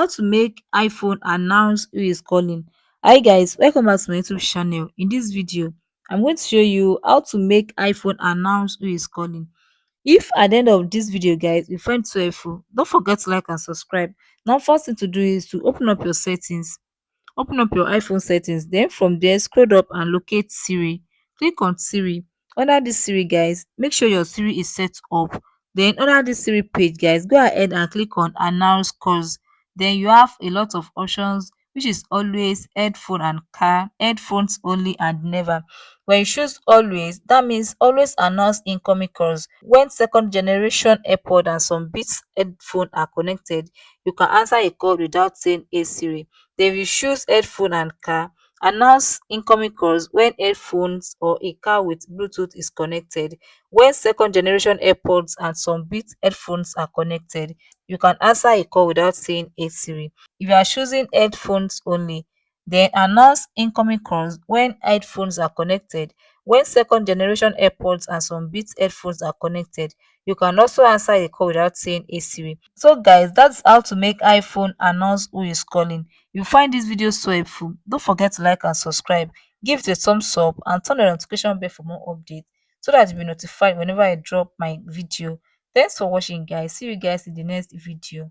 how to make iPhone announce who is calling. Hi guys, welcome back to my YouTube channel. In this video, I'm going to show you how to make iPhone announce who is calling. If at the end of this video guys you find it so helpful, don't forget to like and subscribe. Now first thing to do is to open up your settings. Open up your iPhone settings, then from there scroll up and locate Siri. Click on Siri. Under this Siri guys, make sure your Siri is set up. Then under this Siri page guys, go ahead and click on announce calls. Then you have a lot of options, which is always, headphone and car, headphones only and never. When you choose always, that means always announce incoming calls. When second generation AirPod and some Beats headphone are connected, you can answer a call without saying "Hey Siri." They will choose headphone and car. Announce incoming calls when headphones or a car with Bluetooth is connected. When second generation AirPods and some Beats headphones are connected, you can answer a call without saying "Hey Siri." If you are choosing headphones only, then announce incoming calls when headphones are connected. When second generation AirPods and some Beats headphones are connected, you can also answer a call without saying "Hey Siri." So guys, that's how to make iPhone announce who is calling. You find this video so helpful, don't forget to like and subscribe, give it a thumbs up and turn the notification bell for more updates so that you'll be notified whenever I drop my video. Thanks for watching guys. See you guys in the next video.